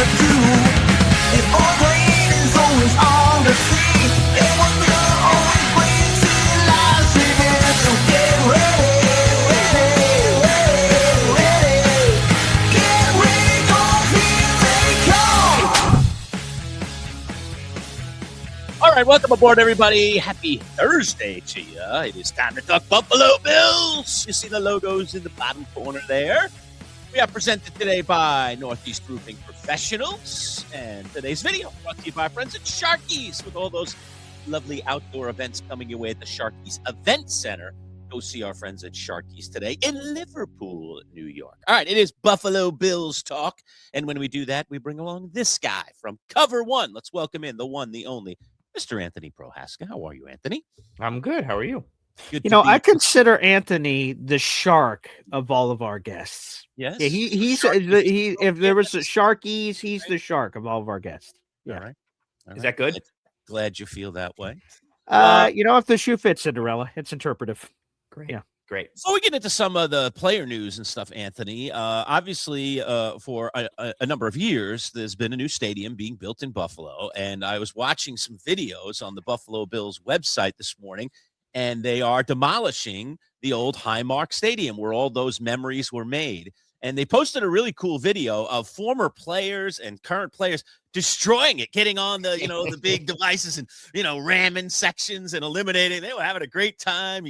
never do. And all green is always on the sea. And what good always brings to life again. So get ready, Get ready, 'cause here they come. All right, welcome aboard, everybody. Happy Thursday to you. It is time to talk Buffalo Bills. You see the logos in the bottom corner there. We are presented today by Northeast Roofing Professionals, and today's video brought to you by our friends at Sharky's with all those lovely outdoor events coming your way at the Sharky's Event Center. Go see our friends at Sharky's today in Liverpool, New York. All right, it is Buffalo Bills talk, and when we do that, we bring along this guy from Cover One. Let's welcome in the one, the only, Mr. Anthony Prohaska. How are you, Anthony? I'm good. How are you? Good You to know, be I consider Anthony the shark of all of our guests. Yes. Yeah, he's Shark is he. If there was a Sharkies, he's the shark of all of our guests. All Yeah. right. All Is right. that good? Glad you feel that way. You know, if the shoe fits Cinderella, it's interpretive. Great. Yeah. Great. Before we get into some of the player news and stuff, Anthony, obviously for a number of years, there's been a new stadium being built in Buffalo. And I was watching some videos on the Buffalo Bills website this morning, and they are demolishing the old Highmark Stadium where all those memories were made. And they posted a really cool video of former players and current players destroying it, getting on the, the big devices and, ramming sections and eliminating. They were having a great time.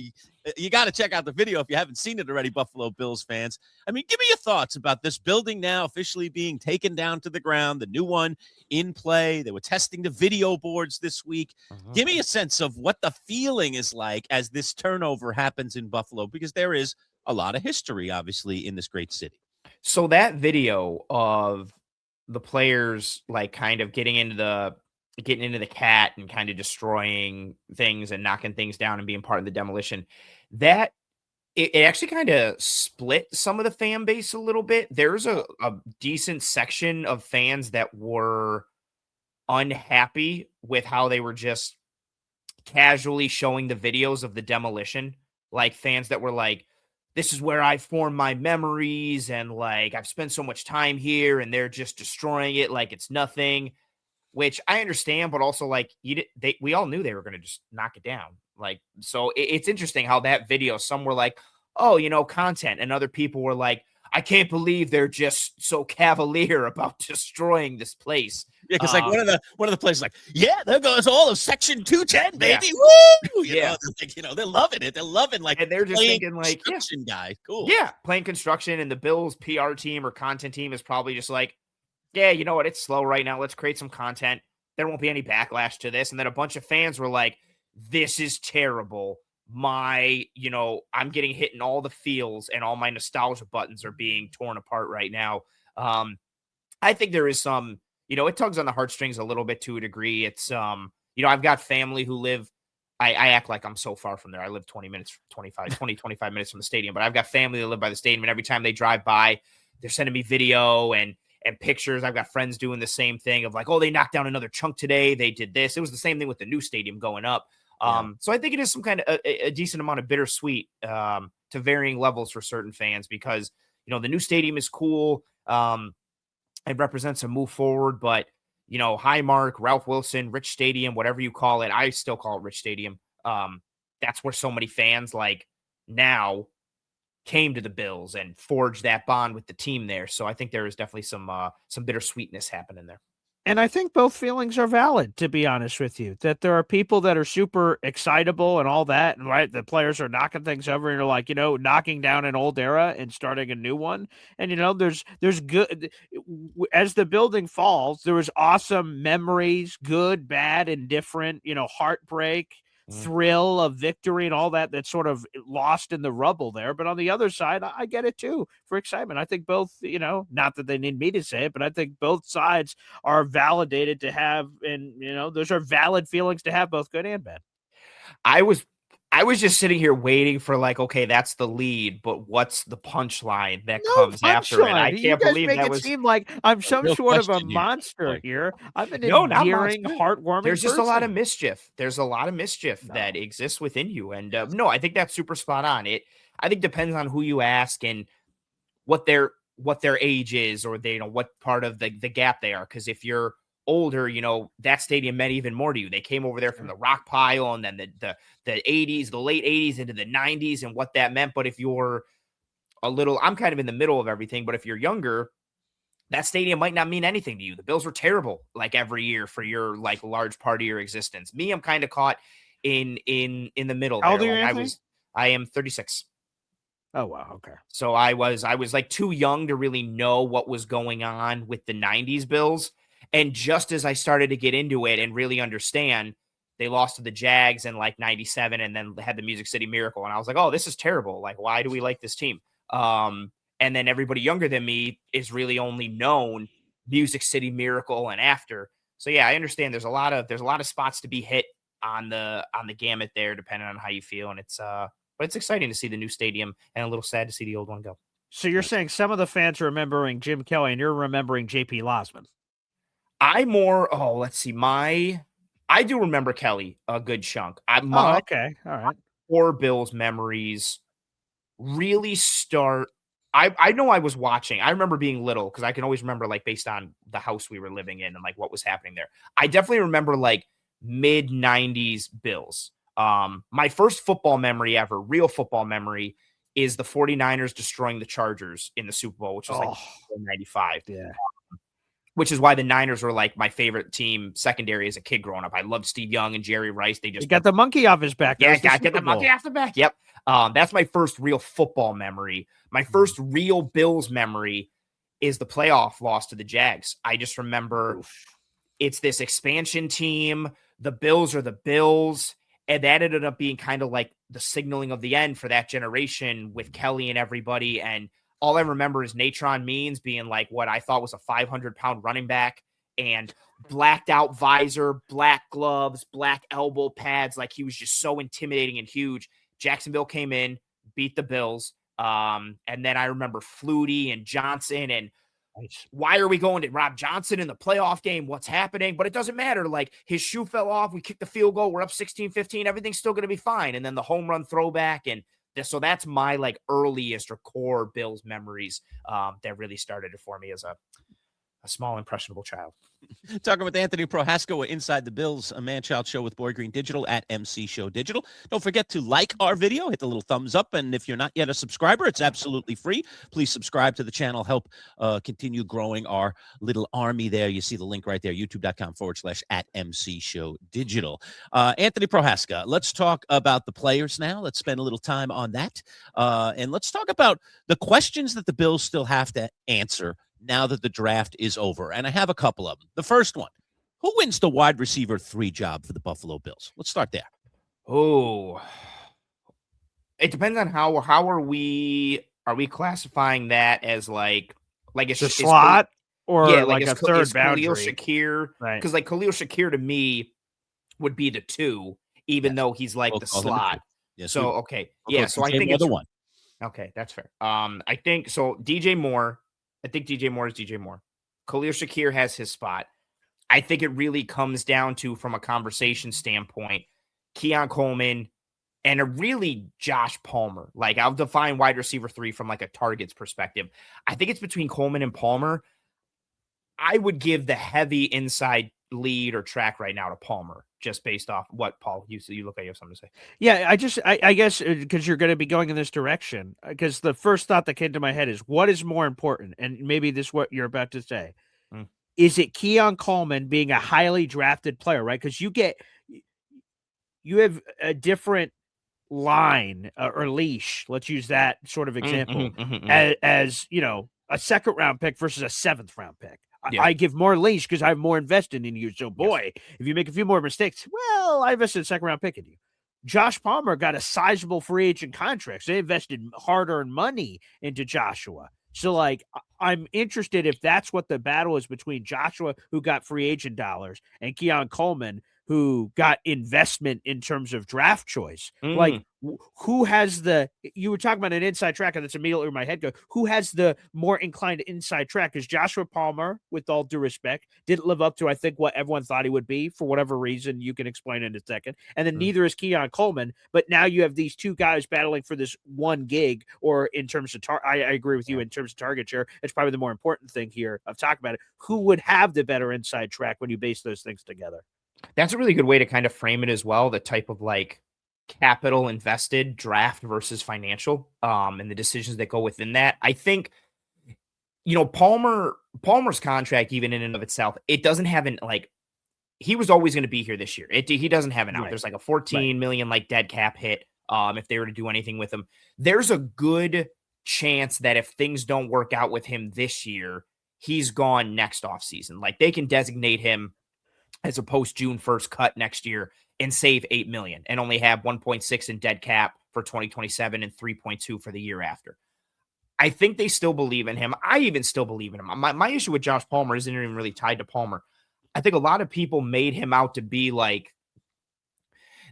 You got to check out the video if you haven't seen it already, Buffalo Bills fans. I mean, give me your thoughts about this building now officially being taken down to the ground, the new one in play. They were testing the video boards this week. Give me a sense of what the feeling is like as this turnover happens in Buffalo, because there is a lot of history, obviously, in this great city. So that video of the players like kind of getting into the cat and kind of destroying things and knocking things down and being part of the demolition, that it actually kind of split some of the fan base a little bit. There's a decent section of fans that were unhappy with how they were just casually showing the videos of the demolition. Like fans that were like, this is where I form my memories, and like I've spent so much time here, and they're just destroying it like it's nothing, which I understand, but also like we all knew they were going to just knock it down. Like, so it's interesting how that video, some were like, oh, content, and other people were like, I can't believe they're just so cavalier about destroying this place. Yeah, because like one of the players like, yeah, there goes all of Section 210, baby. Yeah. Woo! Yeah. They're loving it. They're loving And they're just thinking like, construction guy. Cool. Yeah, playing construction, and the Bills PR team or content team is probably just like, yeah, you know what? It's slow right now. Let's create some content. There won't be any backlash to this. And then a bunch of fans were like, this is terrible. I'm getting hit in all the feels, and all my nostalgia buttons are being torn apart right now. I think there is some, it tugs on the heartstrings a little bit to a degree. It's, I've got family who live, I act like I'm so far from there. I live 25 minutes from the stadium, but I've got family that live by the stadium, and every time they drive by, they're sending me video and pictures. I've got friends doing the same thing of like, oh, they knocked down another chunk today. They did this. It was the same thing with the new stadium going up. So I think it is some kind of a decent amount of bittersweet to varying levels for certain fans, because, the new stadium is cool. It represents a move forward, but, Highmark, Ralph Wilson, Rich Stadium, whatever you call it, I still call it Rich Stadium. That's where so many fans like now came to the Bills and forged that bond with the team there. So I think there is definitely some bittersweetness happening there. And I think both feelings are valid, to be honest with you, that there are people that are super excitable and all that. And right, the players are knocking things over and you're like, knocking down an old era and starting a new one. And, there's good, as the building falls, there was awesome memories, good, bad, indifferent, heartbreak, thrill of victory and all that's sort of lost in the rubble there. But on the other side, I get it too, for excitement. I think both, not that they need me to say it, but I think both sides are validated to have, and those are valid feelings to have, both good and bad. I was just sitting here waiting for like, okay, that's the lead, but what's the punchline that comes after it? I can't believe that was. Seem like I'm some sort of a monster here. I'm an endearing, heartwarming. There's just person. a lot of mischief. There's a lot of mischief that exists within you, and no, I think that's super spot on. I think depends on who you ask and what their what their age is, or they, what part of the gap they are. Because if you're older, that stadium meant even more to you. They came over there from the rock pile, and then the 80s, the late 80s into the 90s, and what that meant. But if you're I'm kind of in the middle of everything, but if you're younger, that stadium might not mean anything to you. The Bills were terrible like every year for your like large part of your existence. Me, I'm kind of caught in the middle. How old are there. you, Like, Anthony? I am 36. Oh wow, okay. So I was like too young to really know what was going on with the 90s Bills. And just as I started to get into it and really understand, they lost to the Jags in like 97 and then had the Music City Miracle. And I was like, oh, this is terrible. Like, why do we like this team? And then everybody younger than me is really only known Music City Miracle and after. So yeah, I understand there's a lot of spots to be hit on the gamut there, depending on how you feel. And but it's exciting to see the new stadium and a little sad to see the old one go. So you're saying some of the fans are remembering Jim Kelly and you're remembering JP Losman. Let's see. I do remember Kelly a good chunk. Okay. All right. Core Bills memories really start. I know I was watching. I remember being little because I can always remember like based on the house we were living in and like what was happening there. I definitely remember like mid 90s Bills. My first football memory ever, real football memory, is the 49ers destroying the Chargers in the Super Bowl, which was like 95. Yeah. Which is why the Niners were like my favorite team secondary as a kid growing up. I loved Steve Young and Jerry Rice. They just got the monkey off his back. Yeah, got the monkey off the back. Yep. That's my first real football memory. My first real Bills memory is the playoff loss to the Jags. I just remember it's this expansion team. The Bills are the Bills. And that ended up being kind of like the signaling of the end for that generation with Kelly and everybody. And all I remember is Natron Means being like what I thought was a 500-pound running back and blacked out visor, black gloves, black elbow pads. Like he was just so intimidating and huge. Jacksonville came in, beat the Bills. And then I remember Flutie and Johnson and why are we going to Rob Johnson in the playoff game? What's happening? But it doesn't matter. Like his shoe fell off. We kicked the field goal. We're up 16-15. Everything's still going to be fine. And then the home run throwback. And so that's my like earliest or core Bills memories that really started it for me as a small, impressionable child. Talking with Anthony Prohaska, Inside the Bills, a man-child show with Boyd Green Digital at MC Show Digital. Don't forget to like our video, hit the little thumbs up, and if you're not yet a subscriber, it's absolutely free. Please subscribe to the channel, help continue growing our little army there. You see the link right there, youtube.com/at MC Show Digital. Anthony Prohaska, let's talk about the players now. Let's spend a little time on that. And let's talk about the questions that the Bills still have to answer now that the draft is over. And I have a couple of them. The first one, who wins the wide receiver 3 job for the Buffalo Bills? Let's start there. Oh, it depends on how are we classifying that as like it's a slot or yeah, like a third boundary. Khalil Shakir, right? Because like Khalil Shakir to me would be the 2, even though he's like the slot. Yes, so okay, yeah. So I think it's one. Okay, that's fair. I think so. DJ Moore. I think DJ Moore is DJ Moore. Khalil Shakir has his spot. I think it really comes down to, from a conversation standpoint, Keon Coleman and a really Josh Palmer. Like I'll define wide receiver 3 from like a targets perspective. I think it's between Coleman and Palmer. I would give the heavy inside lead or track right now to Palmer, just based off what Paul you look like you have something to say. Yeah, I guess because you're going to be going in this direction, because the first thought that came to my head is what is more important, and maybe this is what you're about to say. Is it Keon Coleman being a highly drafted player, right? Because you have a different line or leash. Let's use that sort of example as a 2nd round pick versus a 7th round pick. Yeah. I give more leash because I have more invested in you. So, boy, if you make a few more mistakes, well, I invested a 2nd round pick in you. Josh Palmer got a sizable free agent contract. So they invested hard-earned money into Joshua. So, like, I'm interested if that's what the battle is between Joshua, who got free agent dollars, and Keon Coleman, who got investment in terms of draft choice. Mm. Like, who has you were talking about an inside track, and that's immediately where my head goes. Who has the more inclined inside track? Because Joshua Palmer, with all due respect, didn't live up to, I think, what everyone thought he would be for whatever reason. You can explain in a second. And then neither is Keon Coleman. But now you have these two guys battling for this one gig, or in terms of I agree with you in terms of target share. It's probably the more important thing here of talking about it. Who would have the better inside track when you base those things together? That's a really good way to kind of frame it as well. The type of like capital invested draft versus financial, and the decisions that go within that. I think, Palmer's contract, even in and of itself, it doesn't have he was always going to be here this year. He doesn't have an out. Right. There's like a 14 million like dead cap hit. If they were to do anything with him, there's a good chance that if things don't work out with him this year, he's gone next offseason. Like, they can designate him as a post June 1st cut next year and save $8 million and only have 1.6 in dead cap for 2027 and 3.2 for the year after. I think they still believe in him. I even still believe in him. My issue with Josh Palmer isn't even really tied to Palmer. I think a lot of people made him out to be like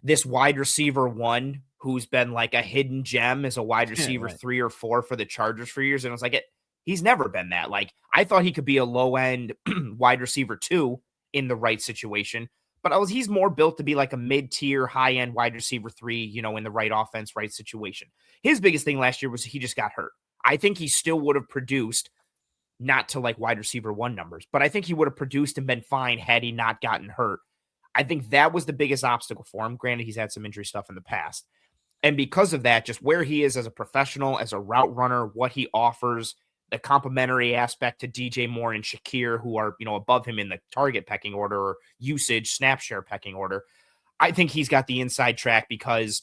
this wide receiver one who's been like a hidden gem as a wide receiver 3 or 4 for the Chargers for years. And I was like, he's never been that. Like, I thought he could be a low end wide receiver 2 in the right situation, but he's more built to be like a mid-tier, high-end wide receiver 3, in the right offense, right situation. His biggest thing last year was he just got hurt. I think he still would have produced, not to like wide receiver 1 numbers, but I think he would have produced and been fine had he not gotten hurt. I think that was the biggest obstacle for him. Granted, he's had some injury stuff in the past. And because of that, just where he is as a professional, as a route runner, what he offers, the complementary aspect to DJ Moore and Shakir, who are, above him in the target pecking order or usage, snap share pecking order. I think he's got the inside track because,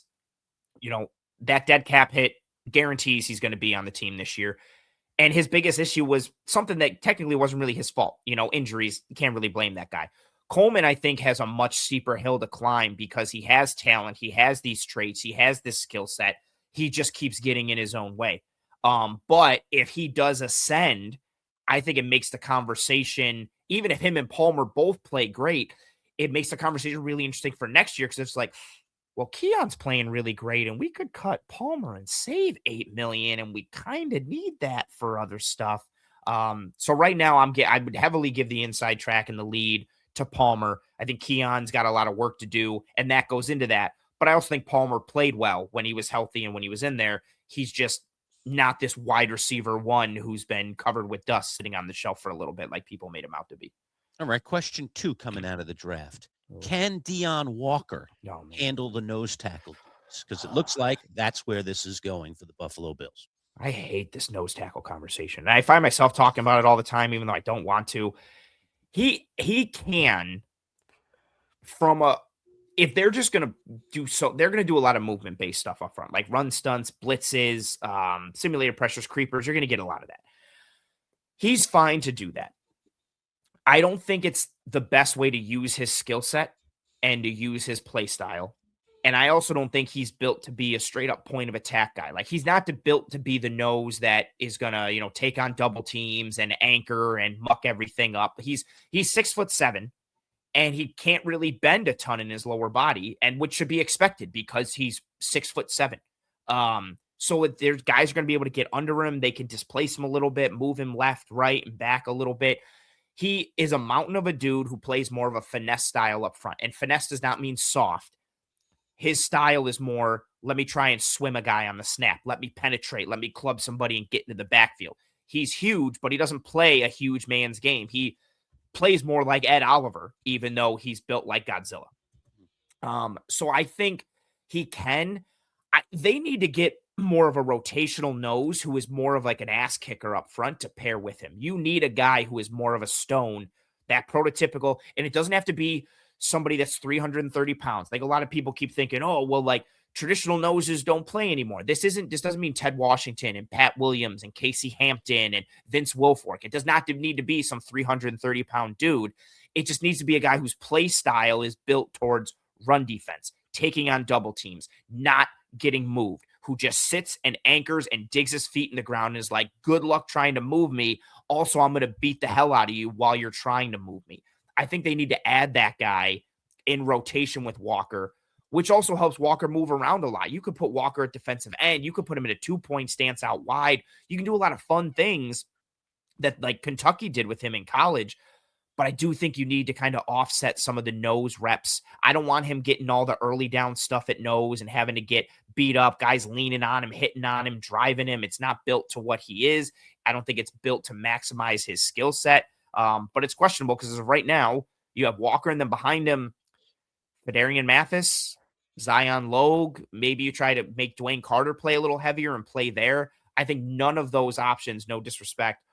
that dead cap hit guarantees he's going to be on the team this year. And his biggest issue was something that technically wasn't really his fault. Injuries, you can't really blame that guy. Coleman, I think, has a much steeper hill to climb because he has talent. He has these traits. He has this skill set. He just keeps getting in his own way. But if he does ascend, I think it makes the conversation, even if him and Palmer both play great, it makes the conversation really interesting for next year. Cause it's like, well, Keon's playing really great and we could cut Palmer and save $8 million. And we kind of need that for other stuff. So right now I would heavily give the inside track and the lead to Palmer. I think Keon's got a lot of work to do and that goes into that. But I also think Palmer played well when he was healthy and when he was in there. He's just not this wide receiver 1 who's been covered with dust sitting on the shelf for a little bit like people made him out to be. All right, question 2 coming out of the draft. Can Deion Walker handle the nose tackle? Because it looks like that's where this is going for the Buffalo Bills. I hate this nose tackle conversation. And I find myself talking about it all the time, even though I don't want to. He can, if they're just going to do so, they're going to do a lot of movement-based stuff up front, like run stunts, blitzes, simulated pressures, creepers. You're going to get a lot of that. He's fine to do that. I don't think it's the best way to use his skill set and to use his play style. And I also don't think he's built to be a straight up point of attack guy. Like, he's not built to be the nose that is going to, take on double teams and anchor and muck everything up. He's 6'7". And he can't really bend a ton in his lower body, and which should be expected because he's 6'7". So there's guys are going to be able to get under him. They can displace him a little bit, move him left, right, and back a little bit. He is a mountain of a dude who plays more of a finesse style up front. And finesse does not mean soft. His style is more, let me try and swim a guy on the snap. Let me penetrate. Let me club somebody and get into the backfield. He's huge, but he doesn't play a huge man's game. He plays more like Ed Oliver, even though he's built like Godzilla. So I think he can. They need to get more of a rotational nose who is more of like an ass kicker up front to pair with him. You need a guy who is more of a stone, that prototypical, and it doesn't have to be somebody that's 330 pounds. Like, a lot of people keep thinking, oh, well, like, traditional noses don't play anymore. This doesn't mean Ted Washington and Pat Williams and Casey Hampton and Vince Wilfork. It does not need to be some 330 pound dude. It just needs to be a guy whose play style is built towards run defense, taking on double teams, not getting moved, who just sits and anchors and digs his feet in the ground and is like, good luck trying to move me. Also, I'm going to beat the hell out of you while you're trying to move me. I think they need to add that guy in rotation with Walker, which also helps Walker move around a lot. You could put Walker at defensive end. You could put him in a 2-point stance out wide. You can do a lot of fun things that like Kentucky did with him in college. But I do think you need to kind of offset some of the nose reps. I don't want him getting all the early down stuff at nose and having to get beat up, guys leaning on him, hitting on him, driving him. It's not built to what he is. I don't think it's built to maximize his skill set. But it's questionable because right now you have Walker and then behind him, Fedarian Mathis, Zion Logue. Maybe you try to make Dwayne Carter play a little heavier and play there. I think none of those options, no disrespect,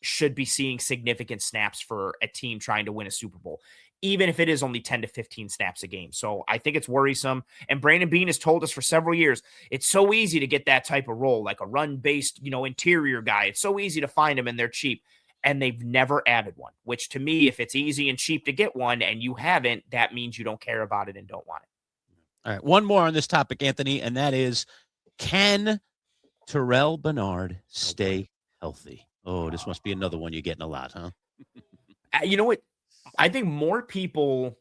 should be seeing significant snaps for a team trying to win a Super Bowl, even if it is only 10 to 15 snaps a game. So I think it's worrisome. And Brandon Beane has told us for several years, it's so easy to get that type of role, like a run-based, interior guy. It's so easy to find them and they're cheap. And they've never added one, which to me, if it's easy and cheap to get one and you haven't, that means you don't care about it and don't want it. All right. One more on this topic, Anthony, and that is, can Terrell Bernard stay healthy? Oh, this must be another one you're getting a lot, huh? You know what? I think more people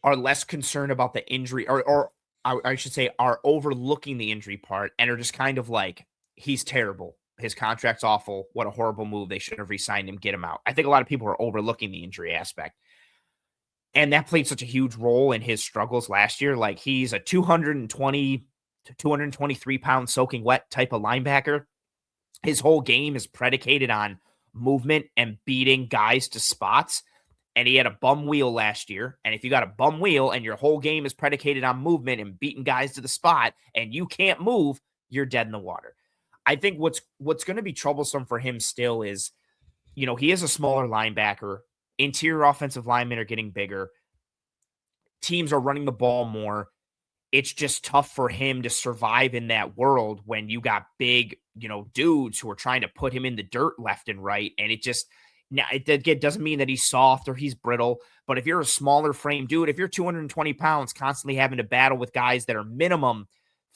are less concerned about the injury, or I should say are overlooking the injury part and are just kind of like, he's terrible. His contract's awful. What a horrible move. They should have re-signed him. Get him out. I think a lot of people are overlooking the injury aspect. And that played such a huge role in his struggles last year. Like, he's a 220 to 223 pound soaking wet type of linebacker. His whole game is predicated on movement and beating guys to spots. And he had a bum wheel last year. And if you got a bum wheel and your whole game is predicated on movement and beating guys to the spot and you can't move, you're dead in the water. I think what's going to be troublesome for him still is, he is a smaller linebacker. Interior offensive linemen are getting bigger. Teams are running the ball more. It's just tough for him to survive in that world when you got big, dudes who are trying to put him in the dirt left and right. And it doesn't mean that he's soft or he's brittle, but if you're a smaller frame dude, if you're 220 pounds, constantly having to battle with guys that are minimum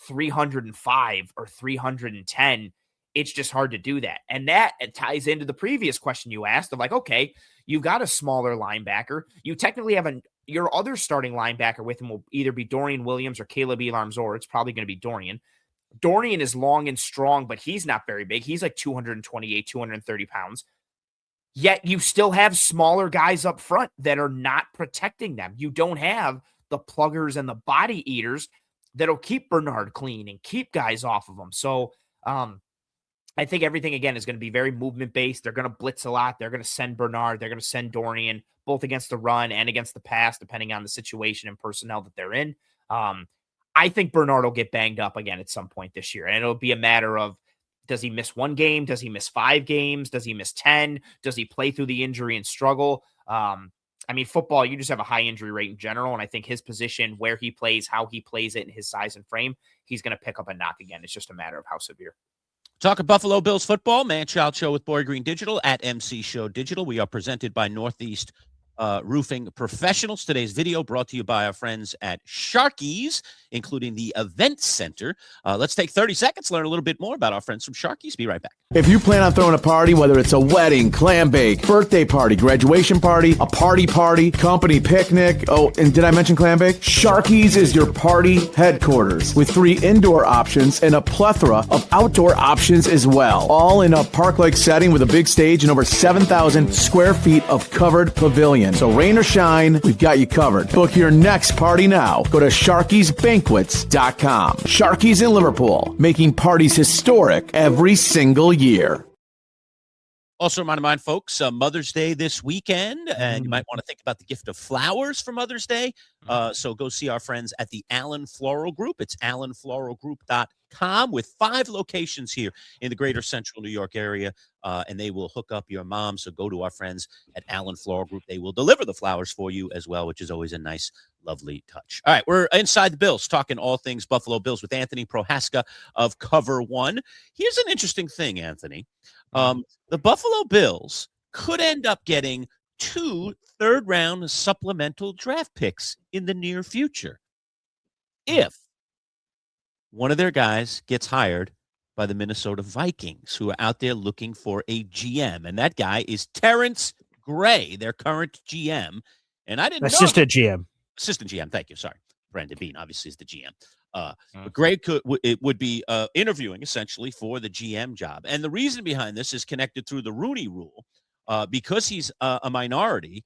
305 or 310, it's just hard to do that. And that ties into the previous question you asked of like, okay, you've got a smaller linebacker. You technically have your other starting linebacker with him will either be Dorian Williams or Caleb Elam-Zor. It's probably going to be Dorian. Dorian is long and strong, but he's not very big. He's like 228, 230 pounds. Yet you still have smaller guys up front that are not protecting them. You don't have the pluggers and the body eaters that'll keep Bernard clean and keep guys off of him. So I think everything, again, is going to be very movement-based. They're going to blitz a lot. They're going to send Bernard. They're going to send Dorian, both against the run and against the pass, depending on the situation and personnel that they're in. I think Bernard will get banged up again at some point this year. And it'll be a matter of, does he miss one game? Does he miss 5 games? Does he miss 10? Does he play through the injury and struggle? Football, you just have a high injury rate in general. And I think his position, where he plays, how he plays it, and his size and frame, he's going to pick up a knock again. It's just a matter of how severe. Talking Buffalo Bills football, Man-Child Show with Boyd Green Digital at MC Show Digital. We are presented by Northeast Roofing Professionals. Today's video brought to you by our friends at Sharky's, including the Event Center. Let's take 30 seconds, learn a little bit more about our friends from Sharky's. Be right back. If you plan on throwing a party, whether it's a wedding, clam bake, birthday party, graduation party, a party, company picnic, oh, and did I mention clam bake? Sharky's is your party headquarters with 3 indoor options and a plethora of outdoor options as well. All in a park-like setting with a big stage and over 7,000 square feet of covered pavilion. So rain or shine, we've got you covered. Book your next party now. Go to Sharky'sBanquets.com. Sharky's in Liverpool, making parties historic every single year. Also, remind folks, Mother's Day this weekend, and you might want to think about the gift of flowers for Mother's Day. So go see our friends at the Allen Floral Group. It's allenfloralgroup.com with 5 locations here in the greater central New York area, and they will hook up your mom. So go to our friends at Allen Floral Group. They will deliver the flowers for you as well, which is always a nice, lovely touch. All right, we're inside the Bills, talking all things Buffalo Bills with Anthony Prohaska of Cover One. Here's an interesting thing, Anthony. The Buffalo Bills could end up getting 2 third-round supplemental draft picks in the near future if one of their guys gets hired by the Minnesota Vikings, who are out there looking for a GM. And that guy is Terrence Gray, their current GM. And I didn't know. Assistant GM. assistant GM. Thank you. Sorry. Brandon Beane obviously is the GM. But Mm. Greg would be interviewing essentially for the GM job. And the reason behind this is connected through the Rooney Rule, because he's a minority.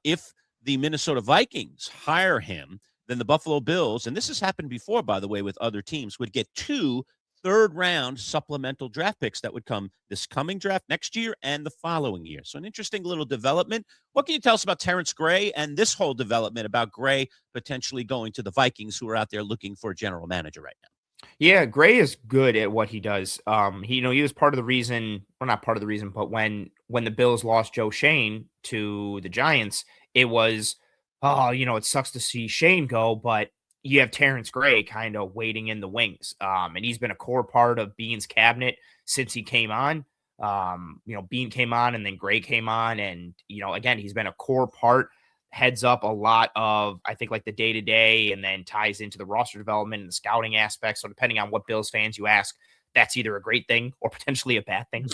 If the Minnesota Vikings hire him, then the Buffalo Bills, and this has happened before, by the way, with other teams, would get 2 third-round supplemental draft picks that would come this coming draft next year and the following year. So an interesting little development. What can you tell us about Terrence Gray and this whole development about Gray potentially going to the Vikings, who are out there looking for a general manager right now? Yeah, Gray is good at what he does. He was part of the reason, or not part of the reason, but when the Bills lost Joe Shane to the Giants, it was, it sucks to see Shane go, but you have Terrence Gray kind of waiting in the wings. And he's been a core part of Beane's cabinet since he came on. Beane came on and then Gray came on. And, again, he's been a core part, heads up a lot of, I think, like the day-to-day, and then ties into the roster development and the scouting aspects. So depending on what Bills fans you ask, that's either a great thing or potentially a bad thing.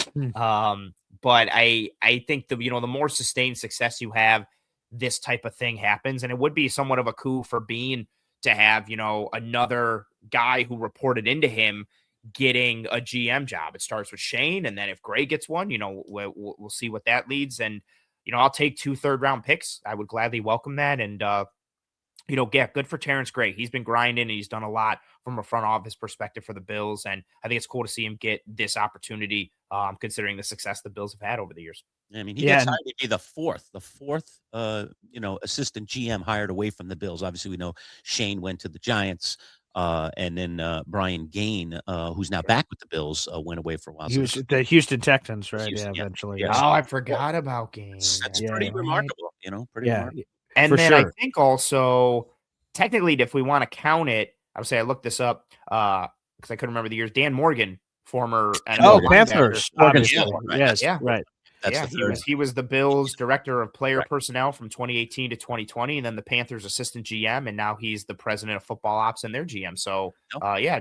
But I think the more sustained success you have, this type of thing happens. And it would be somewhat of a coup for Beane to have, another guy who reported into him getting a GM job. It starts with Shane, and then if Gray gets one, we'll see what that leads. And, I'll take 2 third-round picks. I would gladly welcome that. And, good for Terrence Gray. He's been grinding, and he's done a lot from a front office perspective for the Bills. And I think it's cool to see him get this opportunity, considering the success the Bills have had over the years. I mean, he gets hired to be the fourth, assistant GM hired away from the Bills. Obviously, we know Shane went to the Giants, and then Brian Gain, who's now back with the Bills, went away for a while. He was the Houston Texans, right? Houston, yeah. Eventually. Yeah. Oh, I forgot about Gain. That's pretty remarkable, pretty remarkable. And For then sure. I think also, technically, if we want to count it, I would say I looked this up because I couldn't remember the years. Dan Morgan, former NFL linebacker. Panthers. Obviously. Yeah, right. Yes, Yeah. right. That's Yeah, the third. he was the Bills director of player personnel from 2018 to 2020, and then the Panthers assistant GM, and now he's the president of football ops and their GM. So,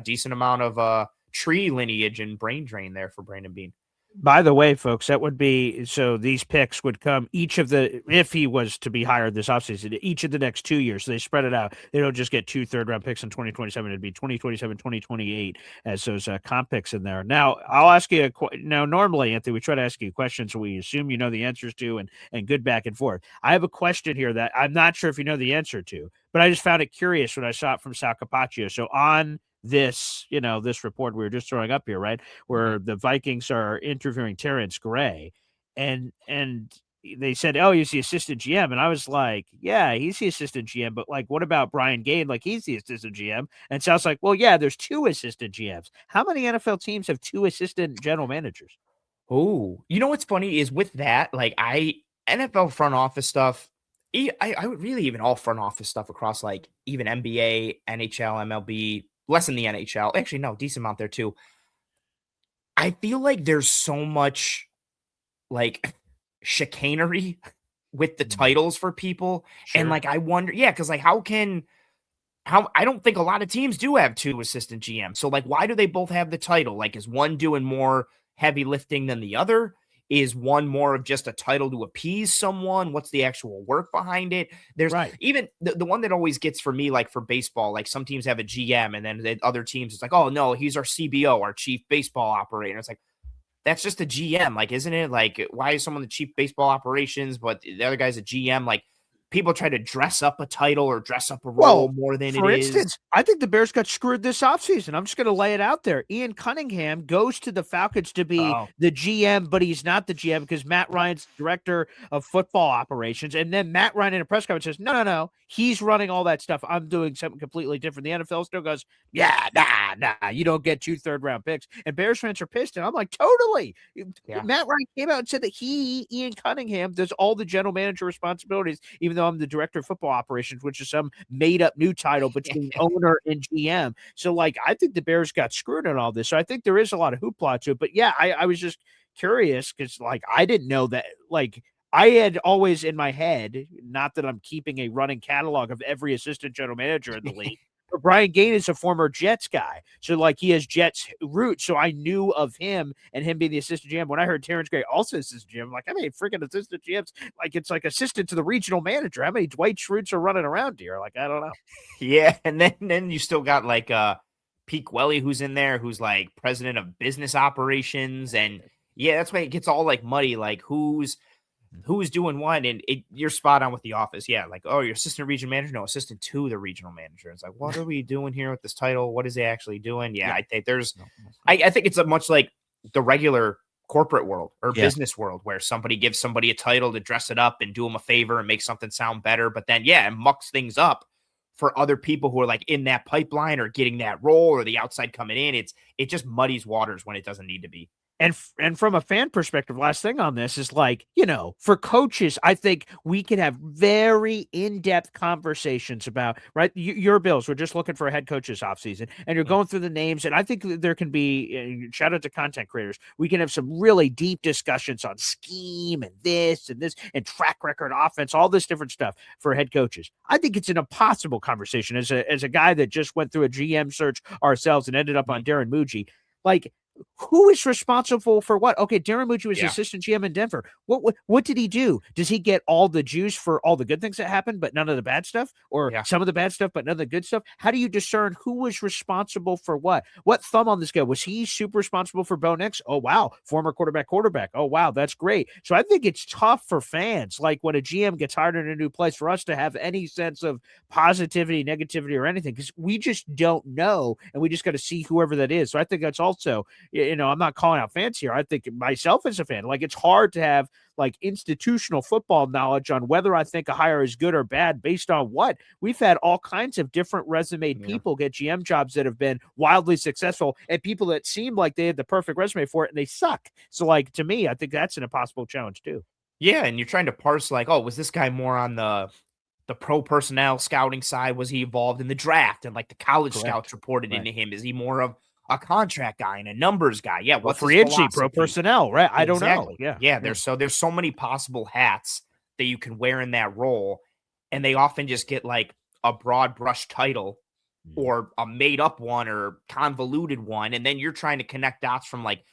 decent amount of tree lineage and brain drain there for Brandon Beane. By the way, folks, that would be so these picks would come if he was to be hired this offseason, each of the next 2 years. So they spread it out. They don't just get 2 third-round picks in 2027. It'd be 2027, 2028 as those comp picks in there. Now, I'll ask you normally, Anthony, we try to ask you questions we assume you know the answers to and good back and forth. I have a question here that I'm not sure if you know the answer to, but I just found it curious when I saw it from Sal Capaccio. So on this report we were just throwing up here, right, where the Vikings are interviewing Terrence Gray, and they said, oh, he's the assistant GM, and I was like, yeah, he's the assistant GM, but like, what about Brian Gain? Like, he's the assistant GM, and sounds like, well, yeah, there's 2 assistant GMs. How many NFL teams have 2 assistant general managers? Oh, what's funny is with that, like NFL front office stuff. I would really even all front office stuff across like even NBA, NHL, MLB. Less in the NHL. Actually, no, decent amount there too. I feel like there's so much like chicanery with the titles for people. Sure. And like, I wonder, because like, how I don't think a lot of teams do have 2 assistant GMs. So like, why do they both have the title? Like, is one doing more heavy lifting than the other? Is one more of just a title to appease someone? What's the actual work behind it? There's even the one that always gets for me, like for baseball, like some teams have a GM and then the other teams, it's like, oh no, he's our CBO, our chief baseball operator. It's like, that's just a GM. Like, isn't it? Like, why is someone the chief baseball operations, but the other guy's a GM? Like, people try to dress up a title or dress up a role more than it is. For instance, I think the Bears got screwed this offseason. I'm just going to lay it out there. Ian Cunningham goes to the Falcons to be the GM, but he's not the GM because Matt Ryan's director of football operations. And then Matt Ryan in a press conference says, no, he's running all that stuff. I'm doing something completely different. The NFL still goes, nah, you don't get 2 third-round picks. And Bears fans are pissed. And I'm like, totally. Yeah. Matt Ryan came out and said that Ian Cunningham, does all the general manager responsibilities, even though I'm the director of football operations, which is some made up new title between owner and GM. So like, I think the Bears got screwed on all this. So I think there is a lot of hoopla to it, but yeah, I was just curious because like, I didn't know that, like, I had always in my head, not that I'm keeping a running catalog of every assistant general manager in the league, But Brian Gaine is a former Jets guy. So like he has Jets roots. So I knew of him and him being the assistant GM. When I heard Terrence Gray also assistant GM, I'm like, I mean, freaking assistant GMs, like it's like assistant to the regional manager. How many Dwight Schrutes are running around here? Like, I don't know. Yeah, and then you still got like Pete Welly who's in there, who's like president of business operations, and yeah, that's why it gets all like muddy, like who's doing what, and you're spot on with the office. Yeah, like, oh, you're assistant regional manager, no, assistant to the regional manager. It's like, what are we doing here with this title? What is he actually doing? Yeah, I think I think it's a much like the regular corporate world or business world where somebody gives somebody a title to dress it up and do them a favor and make something sound better, but then it mucks things up for other people who are like in that pipeline or getting that role or the outside coming in. It just muddies waters when it doesn't need to be. And from a fan perspective, last thing on this is like, you know, for coaches, I think we can have very in-depth conversations about, right? Your Bills, we're just looking for a head coach this offseason, and you're going through the names, and I think there can be, shout out to content creators, we can have some really deep discussions on scheme and this and track record offense, all this different stuff for head coaches. I think it's an impossible conversation as a guy that just went through a GM search ourselves and ended up on Darren Muji. Like, who is responsible for what? Okay, Darren Mucci was assistant GM in Denver. What did he do? Does he get all the juice for all the good things that happened, but none of the bad stuff? Or some of the bad stuff, but none of the good stuff? How do you discern who was responsible for what? What thumb on the scale? Was he super responsible for Bo Nix? Oh, wow. Former quarterback. Oh, wow. That's great. So I think it's tough for fans, like when a GM gets hired in a new place, for us to have any sense of positivity, negativity, or anything, because we just don't know, and we just got to see whoever that is. So I think that's also, you know, I'm not calling out fans here. I think myself as a fan, like it's hard to have like institutional football knowledge on whether I think a hire is good or bad based on what. We've had all kinds of different resume people get GM jobs that have been wildly successful and people that seem like they had the perfect resume for it and they suck. So like, to me, I think that's an impossible challenge too. Yeah. And you're trying to parse like, oh, was this guy more on the pro personnel scouting side? Was he involved in the draft and like the college scouts reported into him? Is he more of a contract guy and a numbers guy? Yeah. What's free agency, pro personnel, right? I don't know. Yeah. There's so many possible hats that you can wear in that role. And they often just get like a broad brush title or a made up one or convoluted one. And then you're trying to connect dots from like,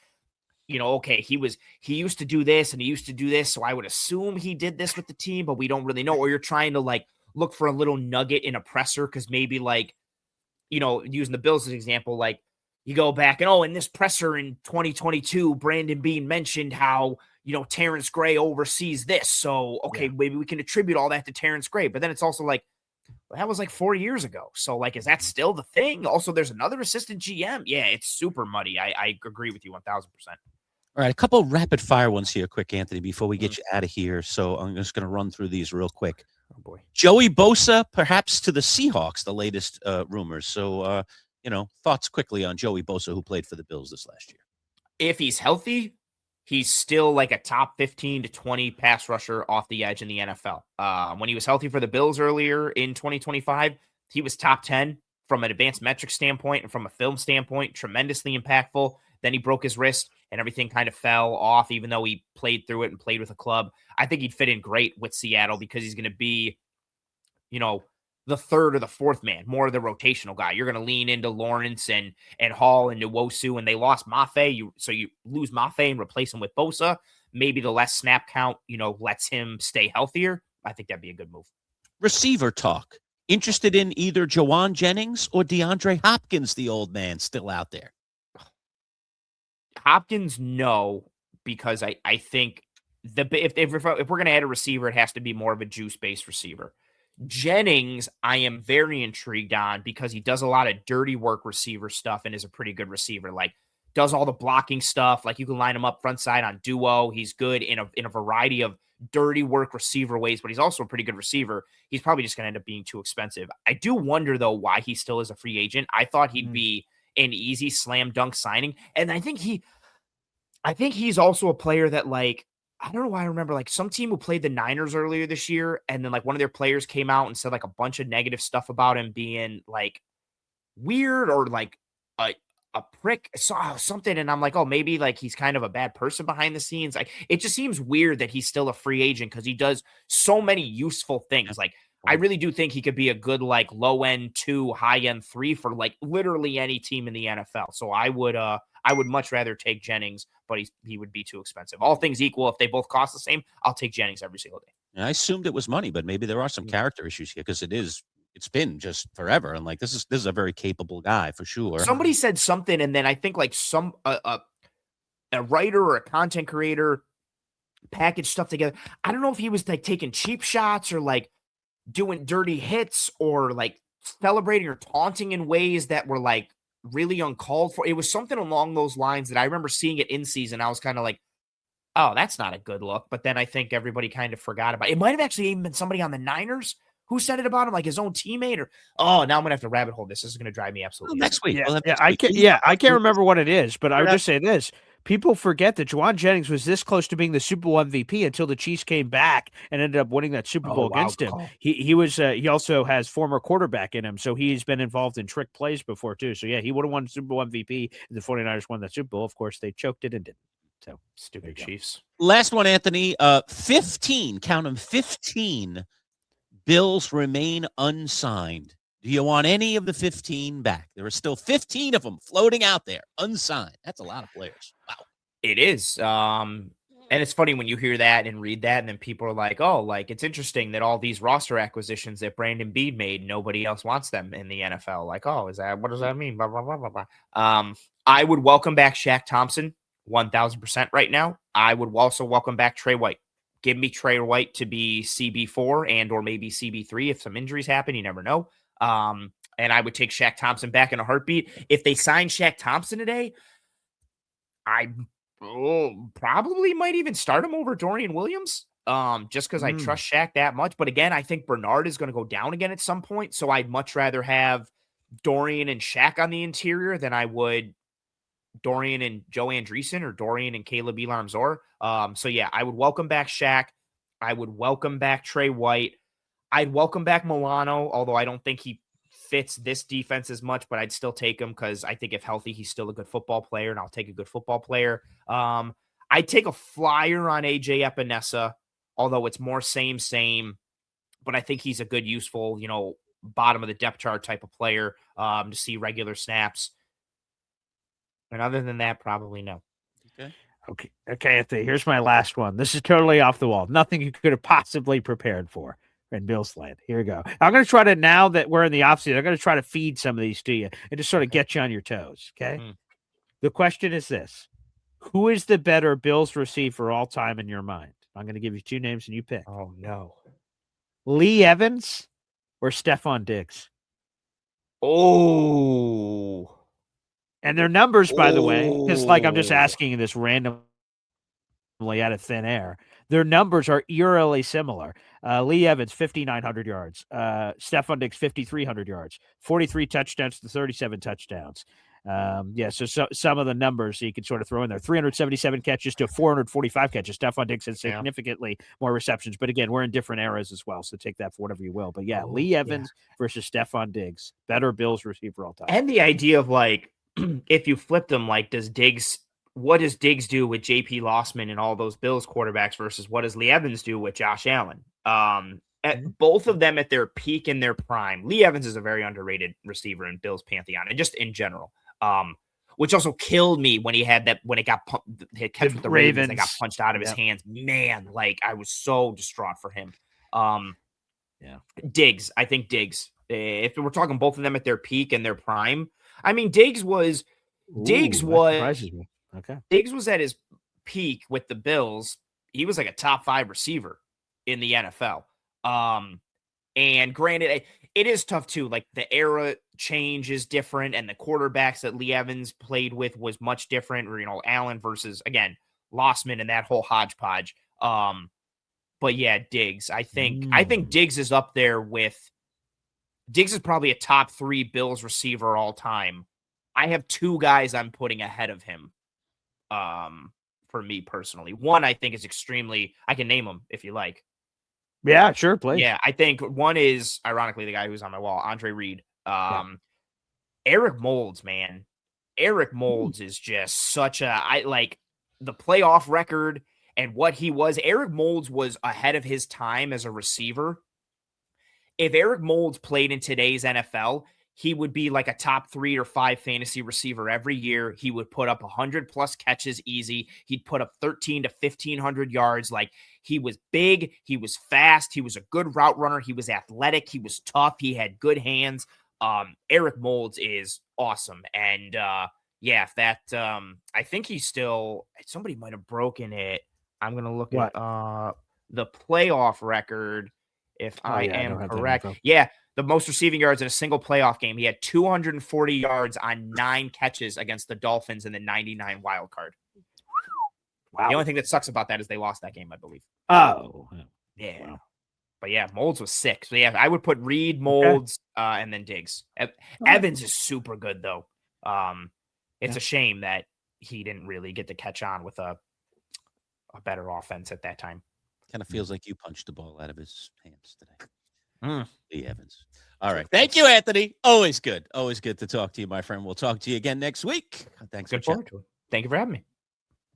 you know, okay, he used to do this and he used to do this. So I would assume he did this with the team, but we don't really know. Or you're trying to like look for a little nugget in a presser. Cause maybe like, you know, using the Bills as an example, like you go back and, in this presser in 2022, Brandon Beane mentioned how, you know, Terrence Gray oversees this. So, okay, maybe we can attribute all that to Terrence Gray, but then it's also like, well, that was like 4 years ago. So like, is that still the thing? Also, there's another assistant GM. Yeah, it's super muddy. I agree with you 1000%. All right, a couple rapid fire ones here, quick, Anthony, before we get you out of here. So I'm just going to run through these real quick. Oh boy, Joey Bosa, perhaps to the Seahawks, the latest rumors. So, you know, thoughts quickly on Joey Bosa, who played for the Bills this last year. If he's healthy, he's still like a top 15 to 20 pass rusher off the edge in the NFL. When he was healthy for the Bills earlier in 2025, he was top 10 from an advanced metric standpoint and from a film standpoint, tremendously impactful. Then he broke his wrist and everything kind of fell off, even though he played through it and played with a club. I think he'd fit in great with Seattle because he's going to be, you know, the third or the fourth man, more of the rotational guy. You're going to lean into Lawrence and Hall and Nwosu, and they lost Mafe. So you lose Mafe and replace him with Bosa. Maybe the less snap count, you know, lets him stay healthier. I think that'd be a good move. Receiver talk. Interested in either Jawan Jennings or DeAndre Hopkins, the old man, still out there? Hopkins, no, because I think if we're going to add a receiver, it has to be more of a juice-based receiver. Jennings, I am very intrigued on because he does a lot of dirty work receiver stuff and is a pretty good receiver. Like, does all the blocking stuff. Like, you can line him up front side on duo. He's good in a variety of dirty work receiver ways, but he's also a pretty good receiver. He's probably just going to end up being too expensive. I do wonder, though, why he still is a free agent. I thought he'd be an easy slam dunk signing. And I think he's also a player that, like, I don't know why I remember, like, some team who played the Niners earlier this year, and then, like, one of their players came out and said, like, a bunch of negative stuff about him being, like, weird or, like, a prick, something, and I'm like, oh, maybe, like, he's kind of a bad person behind the scenes. Like, it just seems weird that he's still a free agent because he does so many useful things. Like, I really do think he could be a good, like, low end 2, high end 3 for like literally any team in the NFL. So I would much rather take Jennings, but he would be too expensive. All things equal, if they both cost the same, I'll take Jennings every single day. And I assumed it was money, but maybe there are some character issues here because it's been just forever. And like, this is a very capable guy for sure. Somebody said something, and then I think like a writer or a content creator packaged stuff together. I don't know if he was like taking cheap shots or like doing dirty hits or like celebrating or taunting in ways that were like really uncalled for. It was something along those lines that I remember seeing it in season. I was kind of like, oh, that's not a good look. But then I think everybody kind of forgot about it. It might have actually even been somebody on the Niners who said it about him, like his own teammate, or now I'm gonna have to rabbit hole this. This is gonna drive me absolutely Next week. I can't remember what it is, but I would just say this. People forget that Juwan Jennings was this close to being the Super Bowl MVP until the Chiefs came back and ended up winning that Super Bowl against him. He also has former quarterback in him, so he's been involved in trick plays before too. So yeah, he would have won Super Bowl MVP, and the 49ers won that Super Bowl. Of course, they choked it and didn't. So stupid Chiefs. Last one, Anthony. 15, count them, 15 Bills remain unsigned. Do you want any of the 15 back? There are still 15 of them floating out there, unsigned. That's a lot of players. Wow. It is. And it's funny when you hear that and read that, and then people are like, oh, like, it's interesting that all these roster acquisitions that Brandon Beane made, nobody else wants them in the NFL. Like, oh, what does that mean? Blah, blah, blah, blah, blah. I would welcome back Shaq Thompson 1,000% right now. I would also welcome back Trey White. Give me Trey White to be CB4 and or maybe CB3 if some injuries happen. You never know. And I would take Shaq Thompson back in a heartbeat. If they sign Shaq Thompson today, I probably might even start him over Dorian Williams, just because I trust Shaq that much. But again, I think Bernard is going to go down again at some point. So I'd much rather have Dorian and Shaq on the interior than I would Dorian and Joe Andreessen or Dorian and Caleb Elam-Zor. So yeah, I would welcome back Shaq. I would welcome back Trey White. I'd welcome back Milano, although I don't think he fits this defense as much, but I'd still take him because I think if healthy, he's still a good football player, and I'll take a good football player. I'd take a flyer on AJ Epinesa, although it's more same, but I think he's a good, useful, bottom of the depth chart type of player to see regular snaps. And other than that, probably no. Okay, Anthony, here's my last one. This is totally off the wall. Nothing you could have possibly prepared for in Bill's land. Here we go. I'm going to try to, now that we're in the offseason, I'm going to try to feed some of these to you and just sort of get you on your toes, okay? The question is this. Who is the better Bills receiver all time in your mind? I'm going to give you two names and you pick. Oh, no. Lee Evans or Stephon Diggs? Oh. And their numbers, by the way, because I'm just asking you this randomly out of thin air. Their numbers are eerily similar. Lee Evans, 5,900 yards. Stephon Diggs, 5,300 yards. 43 touchdowns to 37 touchdowns. So some of the numbers you can sort of throw in there. 377 catches to 445 catches. Stephon Diggs has significantly more receptions. But again, we're in different eras as well, so take that for whatever you will. But yeah, Lee Evans versus Stephon Diggs. Better Bills receiver all time. And the idea of if you flipped them, what does Diggs do with JP Lossman and all those Bills quarterbacks versus what does Lee Evans do with Josh Allen? At both of them at their peak in their prime. Lee Evans is a very underrated receiver in Bills pantheon and just in general. Which also killed me when he had that, when it got catch with the Ravens and got punched out of his hands. Man, I was so distraught for him. Diggs. I think Diggs. If we're talking both of them at their peak and their prime, I mean, Diggs was at his peak with the Bills. He was like a top 5 receiver in the NFL. And granted, it is tough too. The era change is different, and the quarterbacks that Lee Evans played with was much different. Or, Allen versus, again, Lossman and that whole hodgepodge. But yeah, Diggs. I think Diggs is up there with. Diggs is probably a top 3 Bills receiver all time. I have 2 guys I'm putting ahead of him. For me personally, one I think is extremely. I can name him if you like. Yeah, sure, please. Yeah, I think one is ironically the guy who's on my wall, Andre Reed. Eric Moulds, man. Eric Moulds is just such the playoff record and what he was. Eric Moulds was ahead of his time as a receiver if Eric Moulds played in today's NFL, he would be like a top 3 or 5 fantasy receiver every year. He would put up 100 plus catches easy. He'd put up 13 to 1,500 yards. Like, he was big. He was fast. He was a good route runner. He was athletic. He was tough. He had good hands. Eric Moulds is awesome. And yeah, if that, I think he's still, somebody might have broken it. I'm going to look What? at the playoff record. If I yeah, I am don't have that correct. info. Yeah. The most receiving yards in a single playoff game. He had 240 yards on 9 catches against the Dolphins in the 99 wild card. Wow. The only thing that sucks about that is they lost that game, I believe. Oh, Yeah. Wow. But yeah, Moulds was 6. So yeah, I would put Reed, Moulds, and then Diggs. Evans is super good though. It's a shame that he didn't really get to catch on with a better offense at that time. Kind of feels like you punched the ball out of his hands today. Mm. Lee Evans. All right. Thank you, Anthony. Always good. Always good to talk to you, my friend. We'll talk to you again next week. Thanks. Good forward to it. Thank you for having me.